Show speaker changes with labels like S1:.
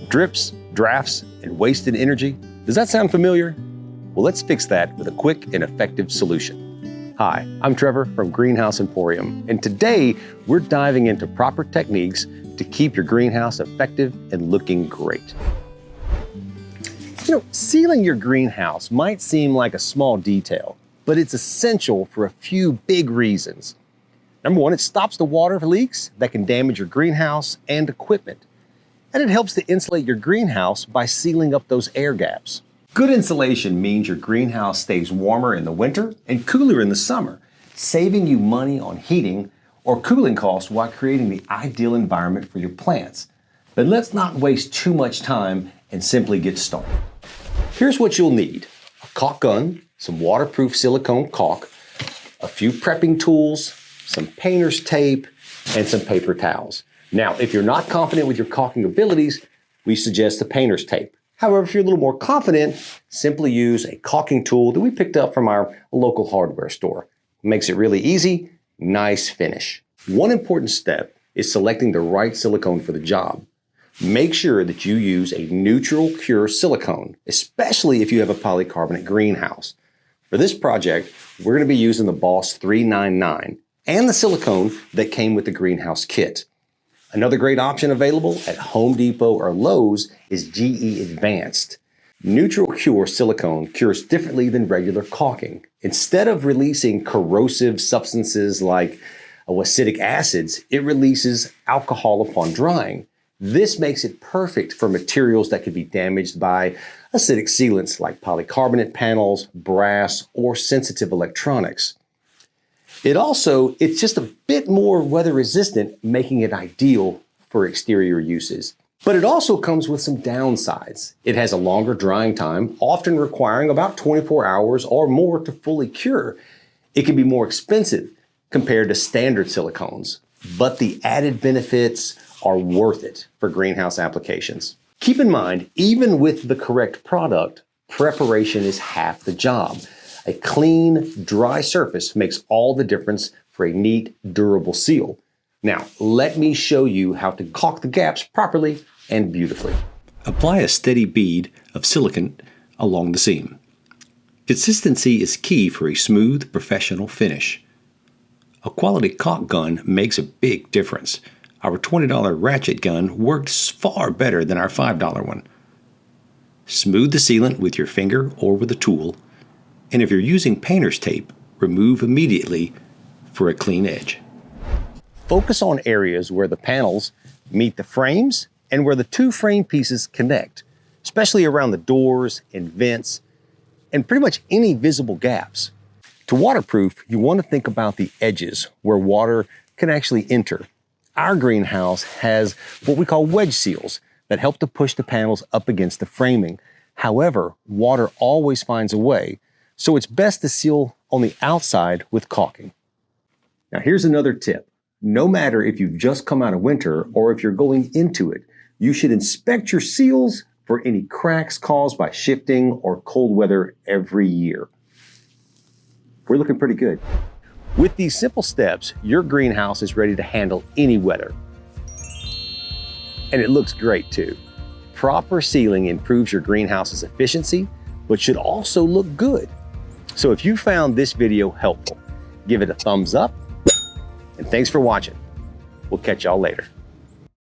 S1: Drips, drafts, and wasted energy. Does that sound familiar? Well, let's fix that with a quick and effective solution. Hi, I'm Trevor from Greenhouse Emporium, and today we're diving into proper techniques to keep your greenhouse effective and looking great. Sealing your greenhouse might seem like a small detail, but it's essential for a few big reasons. Number one, it stops the water leaks that can damage your greenhouse and equipment. And it helps to insulate your greenhouse by sealing up those air gaps. Good insulation means your greenhouse stays warmer in the winter and cooler in the summer, saving you money on heating or cooling costs while creating the ideal environment for your plants. But let's not waste too much time and simply get started. Here's what you'll need: a caulk gun, some waterproof silicone caulk, a few prepping tools, some painter's tape, and some paper towels. Now, if you're not confident with your caulking abilities, we suggest the painter's tape. However, if you're a little more confident, simply use a caulking tool that we picked up from our local hardware store. It makes it really easy, nice finish. One important step is selecting the right silicone for the job. Make sure that you use a neutral cure silicone, especially if you have a polycarbonate greenhouse. For this project, we're going to be using the Boss 399 and the silicone that came with the greenhouse kit. Another great option available at Home Depot or Lowe's is GE Advanced. Neutral cure silicone cures differently than regular caulking. Instead of releasing corrosive substances like acidic acids, it releases alcohol upon drying. This makes it perfect for materials that could be damaged by acidic sealants like polycarbonate panels, brass, or sensitive electronics. It's just a bit more weather resistant, making it ideal for exterior uses. But it also comes with some downsides. It has a longer drying time, often requiring about 24 hours or more to fully cure. It can be more expensive compared to standard silicones, but the added benefits are worth it for greenhouse applications. Keep in mind, even with the correct product, preparation is half the job. A clean, dry surface makes all the difference for a neat, durable seal. Now, let me show you how to caulk the gaps properly and beautifully. Apply a steady bead of silicone along the seam. Consistency is key for a smooth, professional finish. A quality caulk gun makes a big difference. Our $20 ratchet gun works far better than our $5 one. Smooth the sealant with your finger or with a tool, and if you're using painter's tape, remove immediately for a clean edge. Focus on areas where the panels meet the frames and where the two frame pieces connect, especially around the doors and vents and pretty much any visible gaps. To waterproof, you want to think about the edges where water can actually enter. Our greenhouse has what we call wedge seals that help to push the panels up against the framing. However, water always finds a way, so it's best to seal on the outside with caulking. Now here's another tip. No matter if you've just come out of winter or if you're going into it, you should inspect your seals for any cracks caused by shifting or cold weather every year. We're looking pretty good. With these simple steps, your greenhouse is ready to handle any weather. And it looks great too. Proper sealing improves your greenhouse's efficiency, but should also look good. So if you found this video helpful, give it a thumbs up, and thanks for watching. We'll catch y'all later.